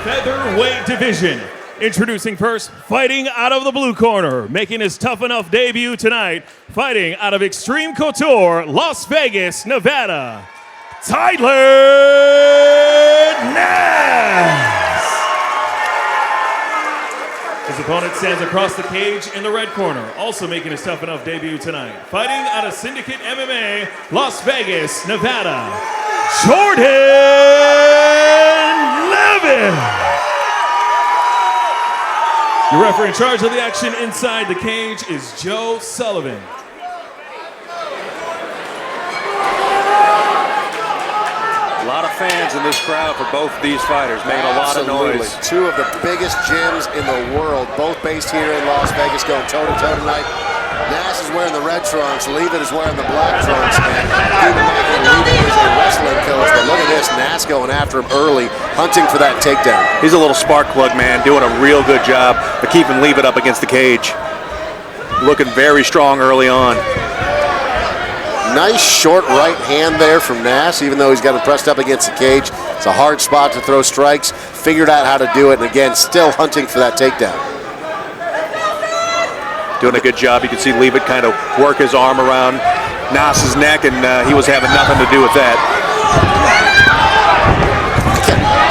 featherweight division. Introducing first, fighting out of the blue corner, making his Tuff-N-Uff debut tonight, fighting out of Extreme Couture, Las Vegas, Nevada, Tyler Naas. His opponent stands across the cage in the red corner, also making his Tuff-N-Uff debut tonight, fighting out of Syndicate MMA, Las Vegas, Nevada, Jordan Leavitt. Your referee in charge of the action inside the cage is Joe Sullivan. A lot of fans in this crowd for both of these fighters, making a lot of noise. Two of the biggest gyms in the world, both based here in Las Vegas, going toe-to-toe tonight. Naas is wearing the red trunks, Leavitt is wearing the black trunks, and keep in mind that Leavitt is a wrestling coach, but look at this, Naas going after him early, hunting for that takedown. He's a little spark plug, man, doing a real good job of keeping Leavitt up against the cage. Looking very strong early on. Nice short right hand there from Naas, even though he's got him pressed up against the cage. It's a hard spot to throw strikes, figured out how to do it, and again, still hunting for that takedown. Doing a good job. You can see Leavitt kind of work his arm around Naas's neck, and he was having nothing to do with that.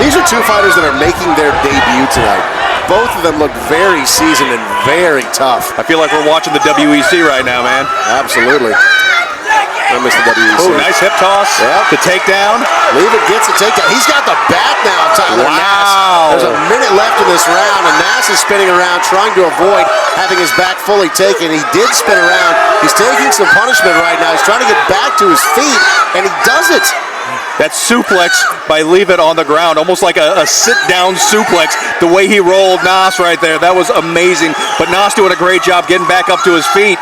These are two fighters that are making their debut tonight. Both of them look very seasoned and very tough. I feel like we're watching the WEC right now, man. Absolutely. I miss the WEC. Oh, nice hip toss. Yep. The takedown. Leavitt gets the takedown. He's got the back now, Tyler Naas. There's a minute left in this round, and Naas is spinning around, trying to avoid having his back fully taken. He did spin around. He's taking some punishment right now. He's trying to get back to his feet, and he does it. That suplex by Leavitt on the ground, almost like a sit-down suplex, the way he rolled Naas right there. That was amazing. But Naas doing a great job getting back up to his feet.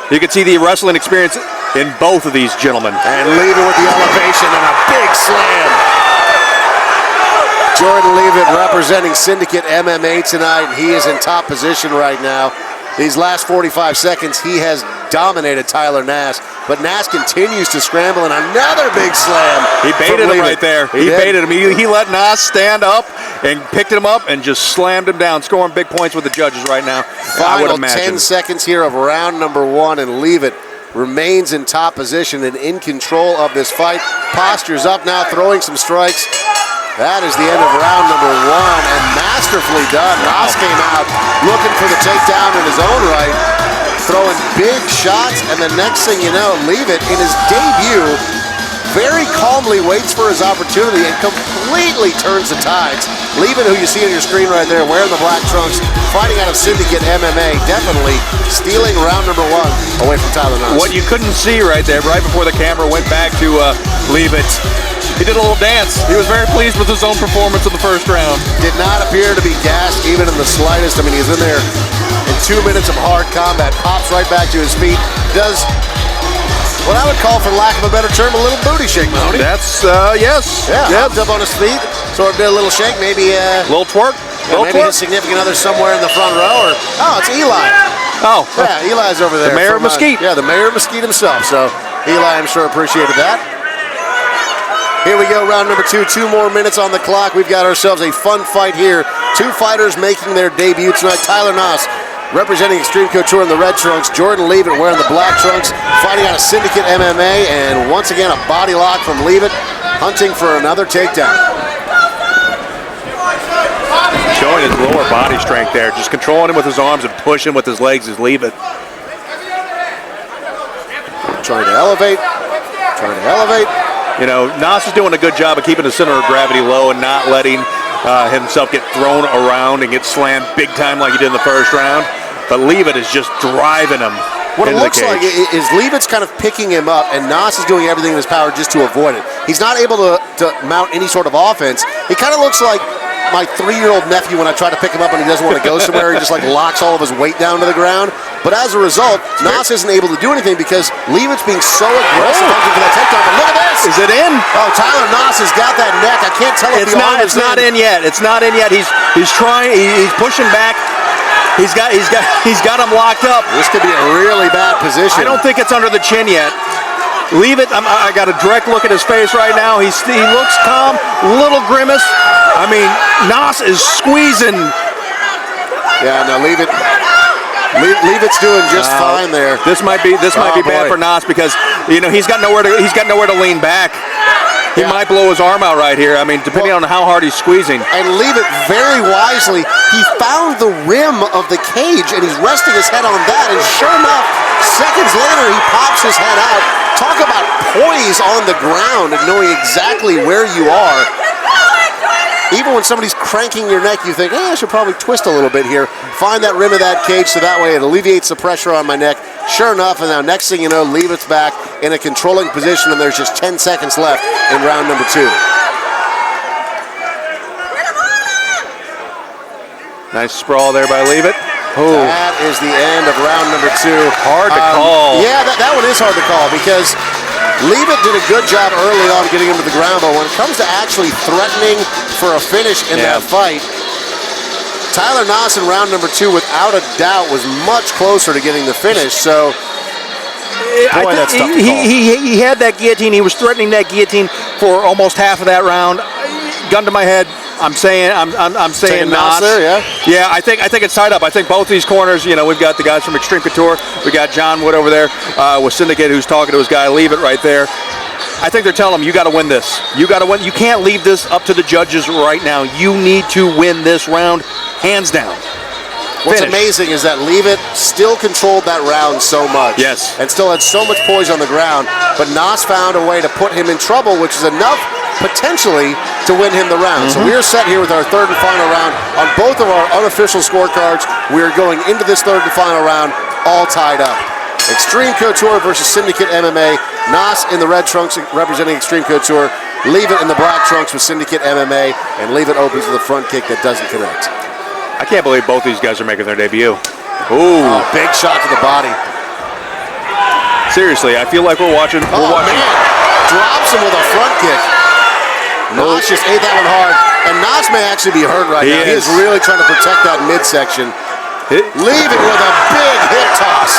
You can see the wrestling experience in both of these gentlemen. And Leavitt with the elevation and a big slam. Jordan Leavitt representing Syndicate MMA tonight. He is in top position right now. These last 45 seconds, he has dominated Tyler Naas, but Naas continues to scramble, and another big slam. He baited him right there. He baited him. He let Naas stand up and picked him up and just slammed him down, scoring big points with the judges right now. Final 10 seconds here of round number one, and Leavitt remains in top position and in control of this fight. Postures up now, throwing some strikes. That is the end of round number one, and masterfully done. Naas came out looking for the takedown in his own right, throwing big shots, and the next thing you know, Leavitt in his debut very calmly waits for his opportunity and completely turns the tides. Leavitt, who you see on your screen right there, wearing the black trunks, fighting out of Syndicate MMA, definitely stealing round number one away from Tyler Naas. What you couldn't see right there, right before the camera went back to Leavitt, he did a little dance. He was very pleased with his own performance in the first round. Did not appear to be gassed even in the slightest. I mean, he's in there in 2 minutes of hard combat, pops right back to his feet, does what I would call, for lack of a better term, a little booty shake, Mahoney. That's, yes. Yeah, hopped up on his feet, sort of did a little shake, maybe a little twerk. Maybe his significant other somewhere in the front row, or, oh, it's Eli. Oh. Yeah, Eli's over there. The mayor of Mesquite. Yeah, the mayor of Mesquite himself. So Eli, I'm sure, appreciated that. Here we go, round number two. 2 more minutes on the clock. We've got ourselves a fun fight here. Two fighters making their debut tonight. Tyler Naas, representing Extreme Couture in the red trunks. Jordan Leavitt wearing the black trunks, fighting out of Syndicate MMA. And once again, a body lock from Leavitt, hunting for another takedown. Showing his lower body strength there, just controlling him with his arms and pushing with his legs is Leavitt. Trying to elevate, trying to elevate. You know, Naas is doing a good job of keeping the center of gravity low and not letting himself get thrown around and get slammed big time like he did in the first round. But Leavitt is just driving him. What it looks like is Leavitt's kind of picking him up, and Naas is doing everything in his power just to avoid it. He's not able to mount any sort of offense. He kind of looks like my 3-year-old nephew when I try to pick him up and he doesn't want to go somewhere. He just like locks all of his weight down to the ground. But as a result, Naas isn't able to do anything because Leavitt's being so aggressive for that takedown. But look at this! Is it in? Oh, Tyler Naas has got that neck. I can't tell if it's not in yet. It's not in yet. He's trying. He's pushing back. He's got him locked up. This could be a really bad position. I don't think it's under the chin yet. Leavitt, I got a direct look at his face right now. He looks calm, little grimace. I mean, Naas is squeezing. Yeah, no, Leavitt's doing just fine there. This might be bad for Naas because he's got nowhere to lean back. He might blow his arm out right here. I mean, depending on how hard he's squeezing. And Leavitt very wisely, he found the rim of the cage and he's resting his head on that. And sure enough, seconds later, he pops his head out. Talk about poise on the ground and knowing exactly where you are. Even when somebody's cranking your neck, you think, I should probably twist a little bit here. Find that rim of that cage so that way it alleviates the pressure on my neck. Sure enough, and now next thing you know, Leavitt's back in a controlling position, and there's just 10 seconds left in round number 2. Nice sprawl there by Leavitt. That is the end of round number 2. Hard to call. Yeah, that one is hard to call because Leavitt did a good job early on getting him to the ground, but when it comes to actually threatening for a finish in that fight, Tyler Naas in round number 2, without a doubt, was much closer to getting the finish. So, boy, that's tough to call. He had that guillotine. He was threatening that guillotine for almost half of that round. Gun to my head. I'm saying Naas. Yeah, I think it's tied up. I think both these corners, we've got the guys from Extreme Couture. We got John Wood over there with Syndicate, who's talking to his guy Leavitt right there. I think they're telling him, you got to win this. You got to win. You can't leave this up to the judges right now. You need to win this round, hands down. What's amazing is that Leavitt still controlled that round so much. Yes. And still had so much poise on the ground. But Naas found a way to put him in trouble, which is enough potentially to win him the round. So we're set here with our third and final round on both of our unofficial scorecards. We're going into this third and final round all tied up. Extreme Couture versus Syndicate MMA. Naas in the red trunks representing Extreme Couture. Leavitt in the black trunks with Syndicate MMA. And Leavitt opens with a front kick that doesn't connect. I can't believe both these guys are making their debut. Ooh, big shot to the body. Seriously, I feel like we're watching. Man. Drops him with a front kick. Naas just ate that one hard. And Naas may actually be hurt right now. He is really trying to protect that midsection. Leavitt with a big hip toss.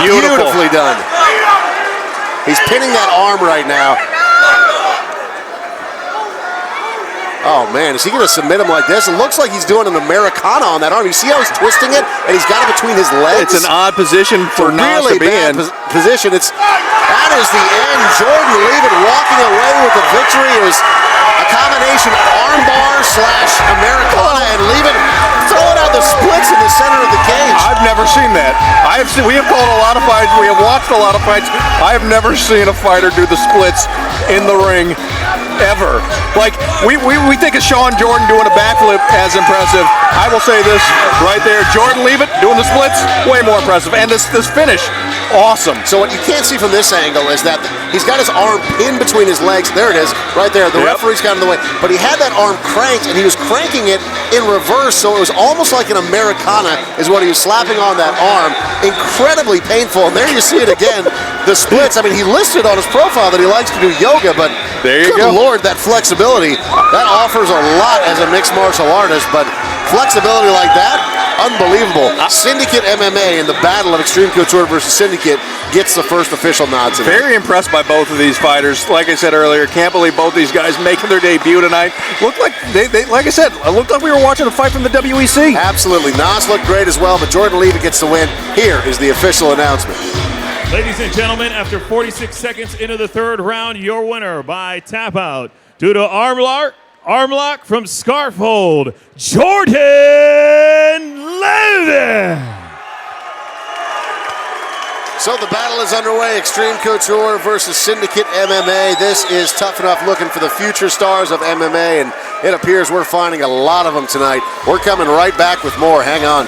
Beautifully done. He's pinning that arm right now. Oh, man, is he going to submit him like this? It looks like he's doing an Americana on that arm. You see how he's twisting it? And he's got it between his legs? It's an odd position for Naas to be in. Position. That is the end. Jordan Leavitt walking away with the victory. It was a combination armbar / Americana, and Leavitt throwing out the splits in the center of the cage. I've never seen that. We have called a lot of fights. We have watched a lot of fights. I have never seen a fighter do the splits in the ring. Ever. Like, we think of Sean Jordan doing a backflip as impressive. I will say this right there. Jordan Leavitt doing the splits, way more impressive. And this finish, awesome. So what you can't see from this angle is that he's got his arm pinned between his legs. There it is, right there. The referee's got him in the way. But he had that arm cranked, and he was cranking it in reverse, so it was almost like an Americana is what he was slapping on that arm. Incredibly painful. And there you see it again, the splits. I mean, he listed on his profile that he likes to do yoga, but there you go. Lord, that flexibility, that offers a lot as a mixed martial artist, but flexibility like that, unbelievable. Syndicate MMA in the battle of Extreme Couture versus Syndicate gets the first official nod tonight. Very impressed by both of these fighters. Like I said earlier, can't believe both these guys making their debut tonight. Looked like like I said, it looked like we were watching a fight from the WEC. Absolutely. Naas looked great as well, but Jordan Leavitt gets the win. Here is the official announcement. Ladies and gentlemen, after 46 seconds into the third round, your winner by tap out due to arm lock from scarf hold, Jordan Leavitt. So the battle is underway. Extreme Couture versus Syndicate MMA. This is Tuff-N-Uff looking for the future stars of MMA, and it appears we're finding a lot of them tonight. We're coming right back with more. Hang on.